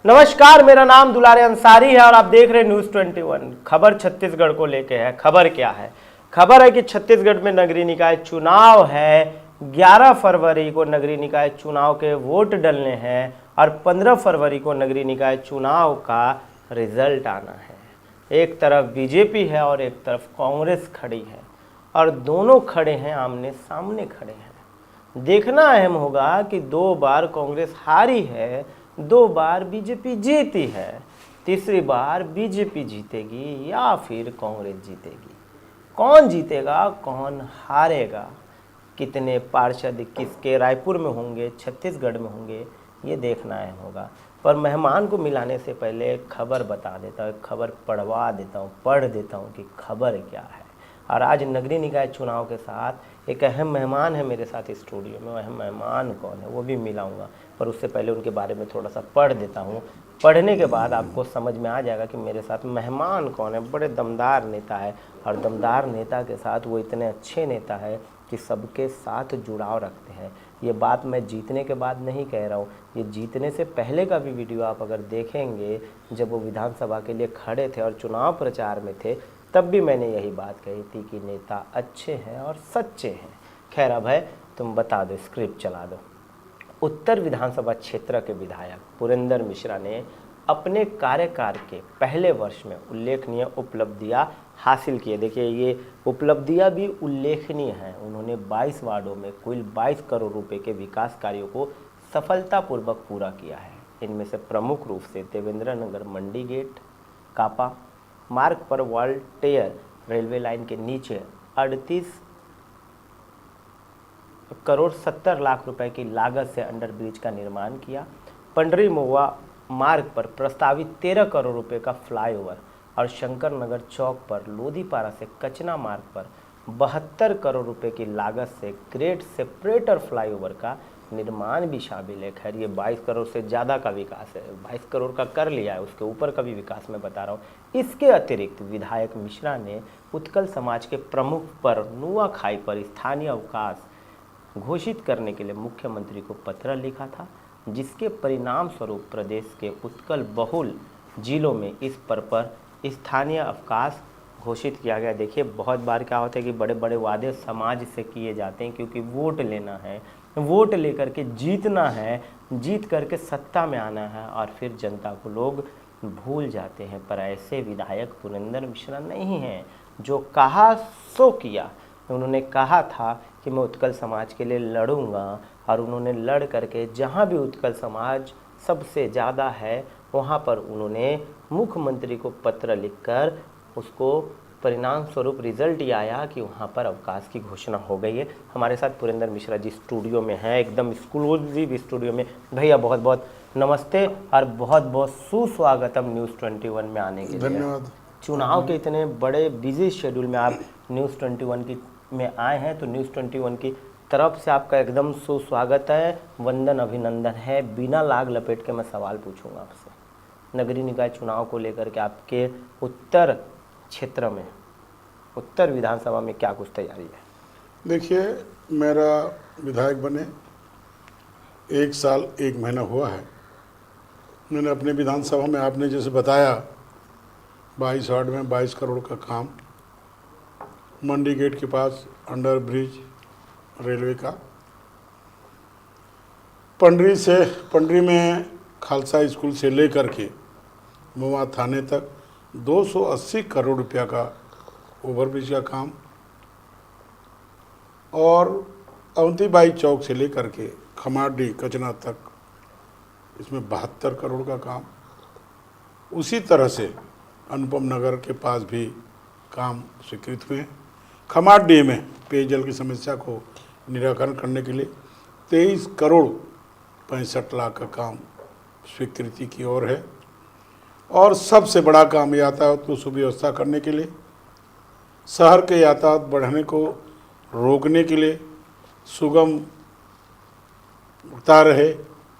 नमस्कार, मेरा नाम दुलारे अंसारी है और आप देख रहे हैं न्यूज़ 21। खबर छत्तीसगढ़ को लेके है। खबर क्या है? खबर है कि छत्तीसगढ़ में नगरीय निकाय चुनाव है। 11 फरवरी को नगरीय निकाय चुनाव के वोट डलने हैं और 15 फरवरी को नगरीय निकाय चुनाव का रिजल्ट आना है। एक तरफ बीजेपी है और एक तरफ कांग्रेस खड़ी है और दोनों खड़े हैं, आमने सामने खड़े हैं। देखना अहम होगा कि 2 बार कांग्रेस हारी है, 2 बार बीजेपी जीती है। तीसरी बार बीजेपी जीतेगी या फिर कांग्रेस जीतेगी? कौन जीतेगा, कौन हारेगा, कितने पार्षद किसके रायपुर में होंगे, छत्तीसगढ़ में होंगे, ये देखना अहम होगा। पर मेहमान को मिलाने से पहले खबर बता देता हूँ, खबर पढ़वा देता हूँ, पढ़ देता हूँ कि खबर क्या है। और आज नगरीय निकाय चुनाव के साथ एक अहम मेहमान है मेरे साथ स्टूडियो में। अहम मेहमान कौन है वो भी मिलाऊंगा, पर उससे पहले उनके बारे में थोड़ा सा पढ़ देता हूँ। पढ़ने के बाद आपको समझ में आ जाएगा कि मेरे साथ मेहमान कौन है। बड़े दमदार नेता है और दमदार नेता के साथ वो इतने अच्छे नेता है कि सबके साथ जुड़ाव रखते हैं। ये बात मैं जीतने के बाद नहीं कह रहा हूँ, ये जीतने से पहले का भी वीडियो आप अगर देखेंगे, जब वो विधानसभा के लिए खड़े थे और चुनाव प्रचार में थे, तब भी मैंने यही बात कही थी कि नेता अच्छे हैं और सच्चे हैं। खैर अब है, तुम बता दो, स्क्रिप्ट चला दो। उत्तर विधानसभा क्षेत्र के विधायक पुरेंद्र मिश्रा ने अपने कार्यकाल के पहले वर्ष में उल्लेखनीय उपलब्धियां हासिल की है। देखिए, ये उपलब्धियां भी उल्लेखनीय हैं। उन्होंने 22 वार्डों में कुल 22 करोड़ रुपए के विकास कार्यों को सफलतापूर्वक पूरा किया है। इनमें से प्रमुख रूप से देवेंद्र नगर मंडी गेट, कापा मार्ग पर वॉल्टेयर रेलवे लाइन के नीचे 38 करोड़ 70 लाख रुपए की लागत से अंडरब्रिज का निर्माण किया। पंडरी महुआ मार्ग पर प्रस्तावित 13 करोड़ रुपए का फ्लाईओवर और शंकर नगर चौक पर लोधीपारा से कचना मार्ग पर 72 करोड़ रुपए की लागत से ग्रेट सेपरेटर फ्लाईओवर का निर्माण भी शामिल है। खैर, ये 22 करोड़ से ज़्यादा का विकास है। 22 करोड़ का कर लिया है, उसके ऊपर का भी विकास मैं बता रहा हूँ। इसके अतिरिक्त विधायक मिश्रा ने उत्कल समाज के प्रमुख पर नुआखाई पर स्थानीय अवकाश घोषित करने के लिए मुख्यमंत्री को पत्र लिखा था, जिसके परिणाम स्वरूप प्रदेश के उत्कल बहुल जिलों में इस पर स्थानीय अवकाश घोषित किया गया। देखिए, बहुत बार क्या होता है कि बड़े बड़े वादे समाज से किए जाते हैं, क्योंकि वोट लेना है, वोट लेकर के जीतना है, जीत करके सत्ता में आना है और फिर जनता को लोग भूल जाते हैं। पर ऐसे विधायक पुरेंद्र मिश्रा नहीं हैं, जो कहा सो किया। उन्होंने कहा था कि मैं उत्कल समाज के लिए लड़ूंगा और उन्होंने लड़ करके जहां भी उत्कल समाज सबसे ज़्यादा है वहां पर उन्होंने मुख्यमंत्री को पत्र लिखकर उसको परिणाम स्वरूप रिजल्ट ये आया कि वहां पर अवकाश की घोषणा हो गई है। हमारे साथ पुरेंद्र मिश्रा जी स्टूडियो में हैं, एकदम एक्सक्लूसिव स्टूडियो में। भैया बहुत बहुत नमस्ते और बहुत बहुत सुस्वागतम न्यूज़ 21 में आने के लिए। धन्यवाद। चुनाव के इतने बड़े बिजी शेड्यूल में आप न्यूज़ 21 की में आए हैं, तो न्यूज़ 21 की तरफ से आपका एकदम सुस्वागत है, वंदन, अभिनंदन है। बिना लाग लपेट के मैं सवाल पूछूंगा आपसे। नगरीय निकाय चुनाव को लेकर के आपके उत्तर क्षेत्र में, उत्तर विधानसभा में क्या कुछ तैयारी है? देखिए, मेरा विधायक बने 1 साल 1 महीना हुआ है। मैंने अपने विधानसभा में, आपने जैसे बताया, 22 वार्ड में 22 करोड़ का काम, मंडी गेट के पास अंडर ब्रिज रेलवे का, पंडरी में खालसा स्कूल से लेकर के महुआ थाने तक 280 करोड़ रुपया का ओवरब्रिज का काम, और अवंतीबाई चौक से लेकर के खमाडी कचना तक इसमें 72 करोड़ का काम। उसी तरह से अनुपम नगर के पास भी काम स्वीकृत हुए। खमाडी में पेयजल की समस्या को निराकरण करने के लिए 23 करोड़ 65 लाख का काम स्वीकृति की ओर है। और सबसे बड़ा काम यातायात को सुव्यवस्था करने के लिए, शहर के यातायात बढ़ने को रोकने के लिए, सुगम होता रहे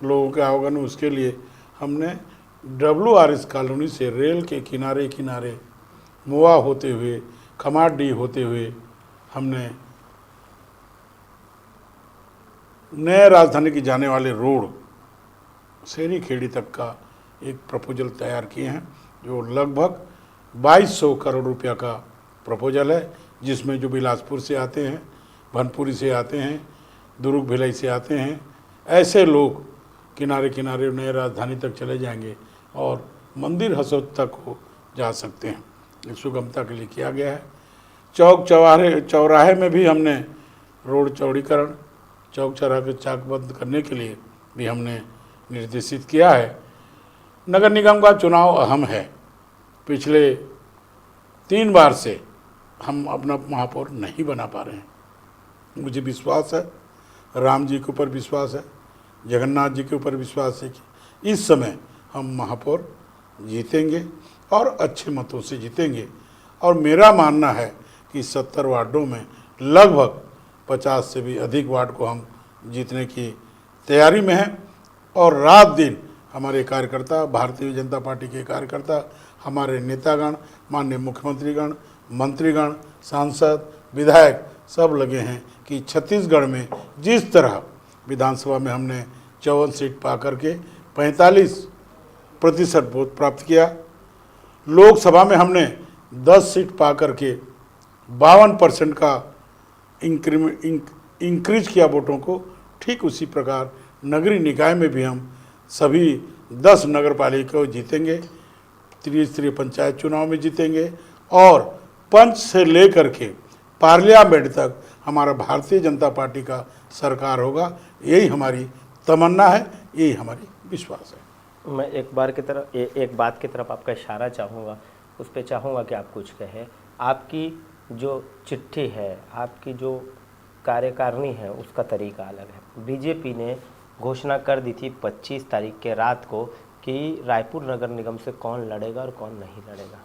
लोगों के आवागमन, उसके लिए हमने WRS कॉलोनी से रेल के किनारे किनारे महुआ होते हुए, खमाडी होते हुए हमने नए राजधानी की जाने वाले रोड शेरी खेड़ी तक का एक प्रपोजल तैयार किए हैं जो लगभग 2200 करोड़ रुपया का प्रपोजल है, जिसमें जो बिलासपुर से आते हैं, भनपुरी से आते हैं, दुर्ग भिलाई से आते हैं, ऐसे लोग किनारे किनारे नए राजधानी तक चले जाएंगे और मंदिर हसोद तक हो जा सकते हैं। इस सुगमता के लिए किया गया है। चौक चौराहे में भी हमने रोड चौड़ीकरण, चौक चौराहे के चाकबंद करने के लिए भी हमने निर्देशित किया है। नगर निगम का चुनाव अहम है। पिछले 3 बार से हम अपना महापौर नहीं बना पा रहे हैं। मुझे विश्वास है, राम जी के ऊपर विश्वास है, जगन्नाथ जी के ऊपर विश्वास है कि इस समय हम महापौर जीतेंगे और अच्छे मतों से जीतेंगे। और मेरा मानना है कि 70 वार्डों में लगभग 50 से भी अधिक वार्ड को हम जीतने की तैयारी में हैं। और रात दिन हमारे कार्यकर्ता, भारतीय जनता पार्टी के कार्यकर्ता, हमारे नेतागण, माननीय मुख्यमंत्रीगण, मंत्रीगण, सांसद, विधायक सब लगे हैं कि छत्तीसगढ़ में जिस तरह विधानसभा में हमने 54 सीट पा करके 45% वोट प्राप्त किया, लोकसभा में हमने 10 सीट पा करके 52% का इंक्रीज किया वोटों को, ठीक उसी प्रकार नगरीय निकाय में भी हम सभी 10 नगर पालिका जीतेंगे, त्रिस्तरीय पंचायत चुनाव में जीतेंगे और पंच से लेकर के पार्लियामेंट तक हमारा भारतीय जनता पार्टी का सरकार होगा। यही हमारी तमन्ना है, यही हमारी विश्वास है। मैं एक बात की तरफ आपका इशारा चाहूँगा, उस पर चाहूँगा कि आप कुछ कहें। आपकी जो चिट्ठी है, आपकी जो कार्यकारिणी है, उसका तरीका अलग है। बीजेपी ने घोषणा कर दी थी 25 तारीख के रात को कि रायपुर नगर निगम से कौन लड़ेगा और कौन नहीं लड़ेगा।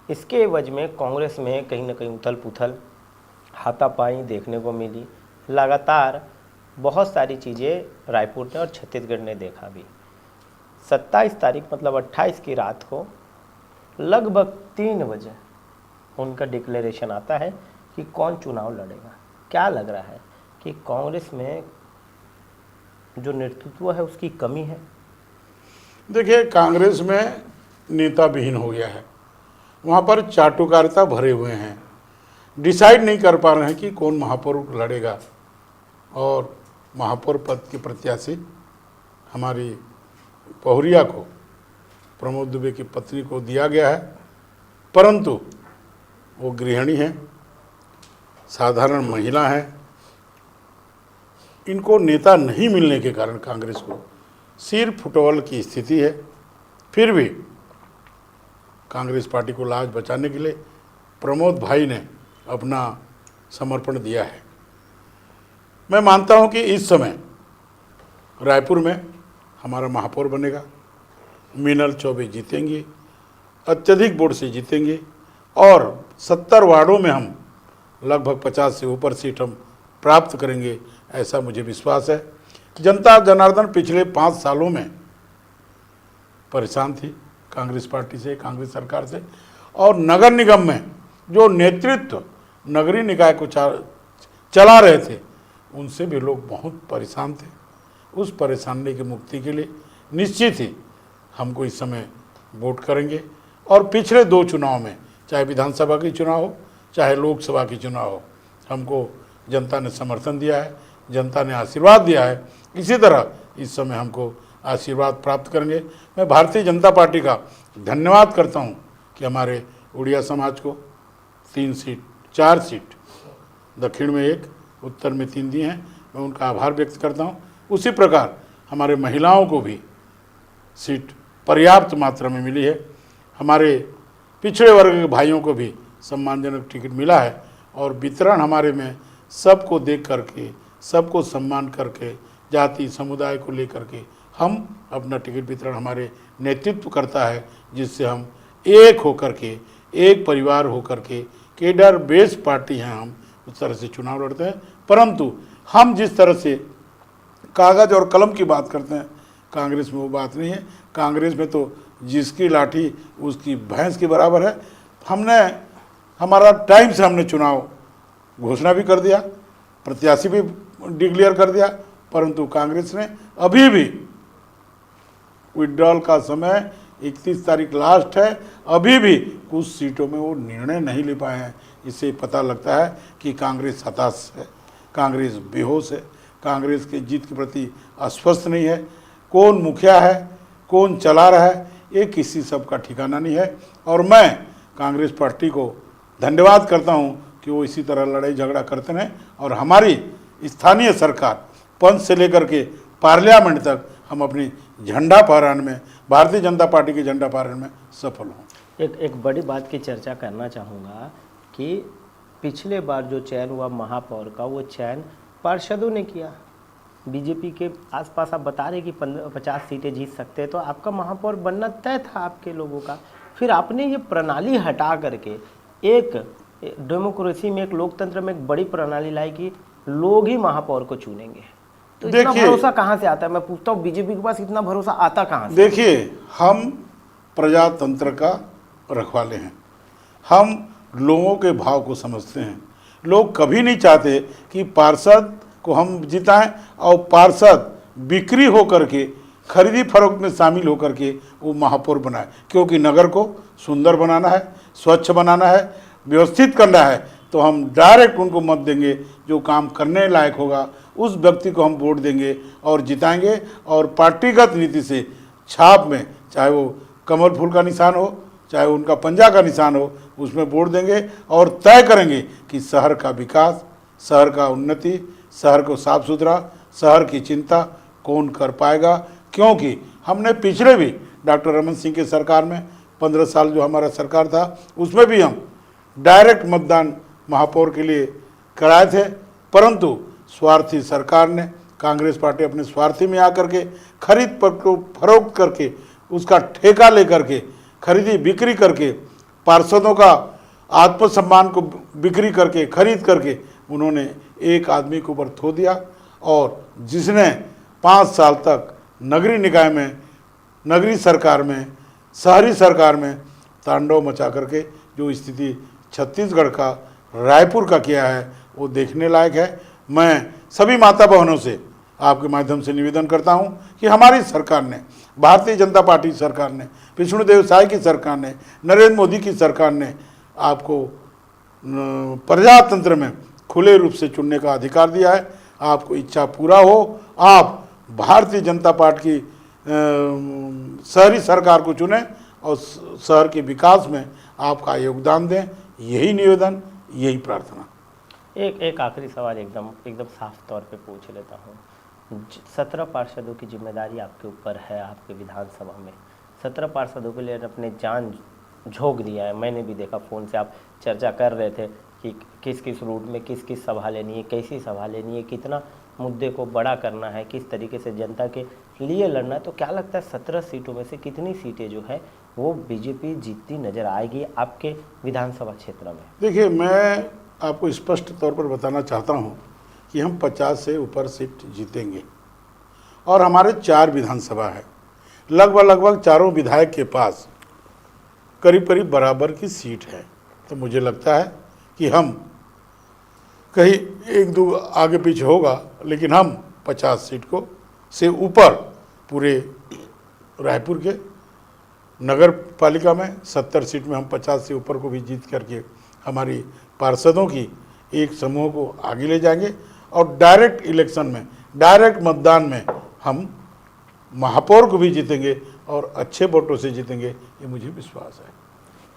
इसके एवज में कांग्रेस में कहीं ना कहीं उथल पुथल, हाथापाई देखने को मिली। लगातार बहुत सारी चीज़ें रायपुर ने और छत्तीसगढ़ ने देखा भी। 27 तारीख मतलब 28 की रात को लगभग 3 बजे उनका डिक्लेरेशन आता है कि कौन चुनाव लड़ेगा। क्या लग रहा है कि कांग्रेस में जो नेतृत्व है उसकी कमी है? देखिए, कांग्रेस में नेता विहीन हो गया है। वहाँ पर चाटुकारिता भरे हुए हैं, डिसाइड नहीं कर पा रहे हैं कि कौन महापौर लड़ेगा। और महापौर पद के प्रत्याशी हमारी पहुरिया को, प्रमोद दुबे की पत्नी को दिया गया है, परंतु वो गृहिणी है, साधारण महिला है। इनको नेता नहीं मिलने के कारण कांग्रेस को सिर फुटबॉल की स्थिति है। फिर भी कांग्रेस पार्टी को लाज बचाने के लिए प्रमोद भाई ने अपना समर्पण दिया है। मैं मानता हूं कि इस समय रायपुर में हमारा महापौर बनेगा, मीनल चौबे जीतेंगी, अत्यधिक वोट से जीतेंगे और 70 वार्डों में हम लगभग 50 से ऊपर सीट हम प्राप्त करेंगे, ऐसा मुझे विश्वास है। जनता जनार्दन पिछले 5 सालों में परेशान थी कांग्रेस पार्टी से, कांग्रेस सरकार से, और नगर निगम में जो नेतृत्व नगरीय निकाय को चला रहे थे उनसे भी लोग बहुत परेशान थे। उस परेशानी की मुक्ति के लिए निश्चित ही हमको इस समय वोट करेंगे। और पिछले 2 चुनाव में, चाहे विधानसभा की चुनाव हो चाहे लोकसभा की चुनाव हो, हमको जनता ने समर्थन दिया है, जनता ने आशीर्वाद दिया है। इसी तरह इस समय हमको आशीर्वाद प्राप्त करेंगे। मैं भारतीय जनता पार्टी का धन्यवाद करता हूं कि हमारे उड़िया समाज को 4 सीट, दक्षिण में 1, उत्तर में 3 दी हैं। मैं उनका आभार व्यक्त करता हूं। उसी प्रकार हमारे महिलाओं को भी सीट पर्याप्त मात्रा में मिली है। हमारे पिछड़े वर्ग के भाइयों को भी सम्मानजनक टिकट मिला है और वितरण हमारे में सबको देख करके, सबको सम्मान करके, जाति समुदाय को लेकर के हम अपना टिकट वितरण हमारे नेतृत्व करता है, जिससे हम एक होकर के, एक परिवार होकर के, केडर बेस्ड पार्टी हैं हम, उस तरह से चुनाव लड़ते हैं। परंतु हम जिस तरह से कागज़ और कलम की बात करते हैं, कांग्रेस में वो बात नहीं है। कांग्रेस में तो जिसकी लाठी उसकी भैंस के बराबर है। हमारा टाइम से हमने चुनाव घोषणा भी कर दिया, प्रत्याशी भी डिक्लेयर कर दिया, परंतु कांग्रेस ने अभी भी विड्रॉल का समय 31 तारीख लास्ट है, अभी भी कुछ सीटों में वो निर्णय नहीं ले पाए हैं। इससे पता लगता है कि कांग्रेस हताश है, कांग्रेस बेहोश है, कांग्रेस के जीत के प्रति आश्वस्त नहीं है। कौन मुखिया है, कौन चला रहा है, ये किसी सब का ठिकाना नहीं है। और मैं कांग्रेस पार्टी को धन्यवाद करता हूं कि वो इसी तरह लड़ाई झगड़ा करते रहें और हमारी स्थानीय सरकार पंच से लेकर के पार्लियामेंट तक हम अपनी झंडा फहराने में, भारतीय जनता पार्टी के झंडा फहराने में सफल हों। एक बड़ी बात की चर्चा करना चाहूँगा कि पिछले बार जो चयन हुआ महापौर का, वो चयन पार्षदों ने किया। बीजेपी के आसपास आप बता रहे कि 50 सीटें जीत सकते हैं, तो आपका महापौर बनना तय था आपके लोगों का। फिर आपने ये प्रणाली हटा करके एक डेमोक्रेसी में, एक लोकतंत्र में एक बड़ी प्रणाली लाई कि लोग ही महापौर को चुनेंगे। तो इतना भरोसा कहाँ से आता है? मैं पूछता हूँ, बीजेपी के पास इतना भरोसा आता कहाँ से? देखिए, हम प्रजातंत्र का रखवाले हैं, हम लोगों के भाव को समझते हैं। लोग कभी नहीं चाहते कि पार्षद को हम जिताएं और पार्षद बिक्री होकर के, खरीदी फरोख्त में शामिल होकर के वो महापौर बनाए, क्योंकि नगर को सुंदर बनाना है, स्वच्छ बनाना है, व्यवस्थित करना है। तो हम डायरेक्ट उनको मत देंगे, जो काम करने लायक होगा उस व्यक्ति को हम वोट देंगे और जिताएंगे। और पार्टीगत नीति से छाप में, चाहे वो कमल फूल का निशान हो, चाहे उनका पंजा का निशान हो, उसमें वोट देंगे और तय करेंगे कि शहर का विकास, शहर का उन्नति, शहर को साफ सुथरा, शहर की चिंता कौन कर पाएगा। क्योंकि हमने पिछले भी डॉक्टर रमन सिंह के सरकार में 15 साल जो हमारा सरकार था, उसमें भी हम डायरेक्ट मतदान महापौर के लिए कराए थे, परंतु स्वार्थी सरकार ने, कांग्रेस पार्टी अपने स्वार्थी में आकर के खरीद फरोख्त करके, उसका ठेका लेकर के, खरीदी बिक्री करके, पार्षदों का आत्मसम्मान को बिक्री करके, खरीद करके उन्होंने एक आदमी के ऊपर थो दिया। और जिसने 5 साल तक नगरीय निकाय में, नगरीय सरकार में, शहरी सरकार में तांडव मचा करके जो स्थिति छत्तीसगढ़ का, रायपुर का किया है, वो देखने लायक है। मैं सभी माता बहनों से आपके माध्यम से निवेदन करता हूं कि हमारी सरकार ने, भारतीय जनता पार्टी सरकार ने, विष्णुदेव साय की सरकार ने, नरेंद्र मोदी की सरकार ने आपको प्रजातंत्र में खुले रूप से चुनने का अधिकार दिया है। आपको इच्छा पूरा हो, आप भारतीय जनता पार्टी की शहरी सरकार को चुनें और शहर के विकास में आपका योगदान दें। यही निवेदन, यही प्रार्थना। एक आखिरी सवाल एकदम साफ तौर पे पूछ लेता हूँ। 17 पार्षदों की जिम्मेदारी आपके ऊपर है, आपके विधानसभा में 17 पार्षदों के लिए अपने जान झोंक दिया है। मैंने भी देखा, फ़ोन से आप चर्चा कर रहे थे कि किस किस रूट में किस किस सभा लेनी है, कैसी सभा लेनी है, कितना मुद्दे को बड़ा करना है, किस तरीके से जनता के लिए लड़ना है। तो क्या लगता है 17 सीटों में से कितनी सीटें जो है वो बीजेपी जीतती नज़र आएगी आपके विधानसभा क्षेत्र में? देखिए, मैं आपको स्पष्ट तौर पर बताना चाहता हूं कि हम 50 से ऊपर सीट जीतेंगे और हमारे 4 विधानसभा है। लगभग चारों विधायक के पास करीब करीब बराबर की सीट है। तो मुझे लगता है कि हम कहीं 1-2 आगे पीछे होगा, लेकिन हम 50 सीट को से ऊपर पूरे रायपुर के नगर पालिका में 70 सीट में हम 50 से ऊपर को भी जीत करके हमारी पार्षदों की एक समूह को आगे ले जाएंगे और डायरेक्ट इलेक्शन में, डायरेक्ट मतदान में हम महापौर को भी जीतेंगे और अच्छे वोटों से जीतेंगे, ये मुझे विश्वास है।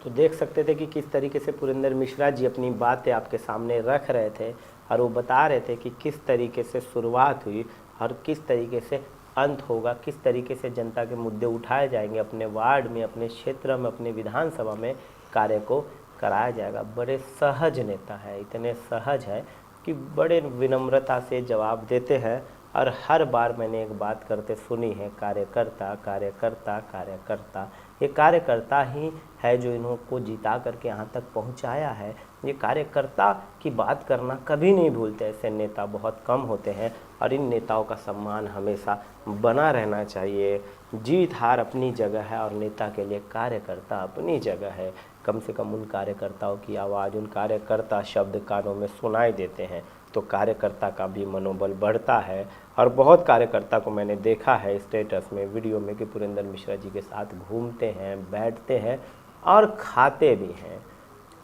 तो देख सकते थे कि किस तरीके से पुरेंद्र मिश्रा जी अपनी बातें आपके सामने रख रहे थे और वो बता रहे थे कि किस तरीके से शुरुआत हुई और किस तरीके से अंत होगा, किस तरीके से जनता के मुद्दे उठाए जाएंगे, अपने वार्ड में, अपने क्षेत्र में, अपने विधानसभा में कार्य को कराया जाएगा। बड़े सहज नेता है, इतने सहज है कि बड़े विनम्रता से जवाब देते हैं और हर बार मैंने एक बात करते सुनी है, कार्यकर्ता कार्यकर्ता कार्यकर्ता। ये कार्यकर्ता ही है जो इनको जिता करके यहाँ तक पहुँचाया है। ये कार्यकर्ता की बात करना कभी नहीं भूलते, ऐसे नेता बहुत कम होते हैं और इन नेताओं का सम्मान हमेशा बना रहना चाहिए। जीत हार अपनी जगह है और नेता के लिए कार्यकर्ता अपनी जगह है। कम से कम उन कार्यकर्ताओं की आवाज़, उन कार्यकर्ता शब्द कानों में सुनाई देते हैं तो कार्यकर्ता का भी मनोबल बढ़ता है। और बहुत कार्यकर्ता को मैंने देखा है स्टेटस में, वीडियो में, कि पुरेंद्र मिश्रा जी के साथ घूमते हैं, बैठते हैं और खाते भी हैं।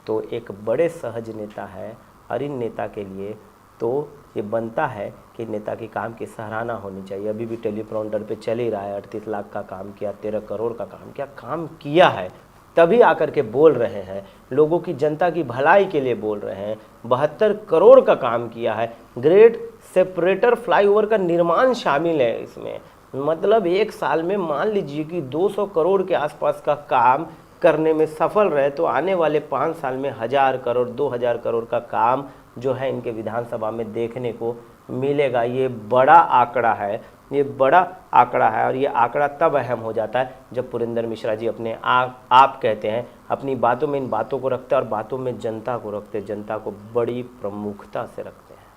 तो एक बड़े सहज नेता है और इन नेता के लिए तो ये बनता है कि नेता के काम की सराहना होनी चाहिए। अभी भी टेलीप्रॉम्प्टर पे चल ही रहा है, 38 लाख का काम किया, 13 करोड़ का काम किया है, तभी आकर के बोल रहे हैं, लोगों की, जनता की भलाई के लिए बोल रहे हैं। 72 करोड़ का काम किया है, ग्रेट सेपरेटर फ्लाईओवर का निर्माण शामिल है इसमें। मतलब एक साल में मान लीजिए कि 200 करोड़ के आसपास का काम करने में सफल रहे तो आने वाले 5 साल में 1000 करोड़ 2000 करोड़ का काम जो है इनके विधानसभा में देखने को मिलेगा। ये बड़ा आंकड़ा है, ये बड़ा आंकड़ा है। और ये आंकड़ा तब अहम हो जाता है जब पुरेंद्र मिश्रा जी अपने आप कहते हैं, अपनी बातों में इन बातों को रखते हैं और बातों में जनता को रखते हैं, जनता को बड़ी प्रमुखता से रखते हैं।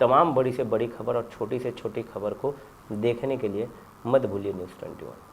तमाम बड़ी से बड़ी खबर और छोटी से छोटी खबर को देखने के लिए मत भूलिए न्यूज़ 21।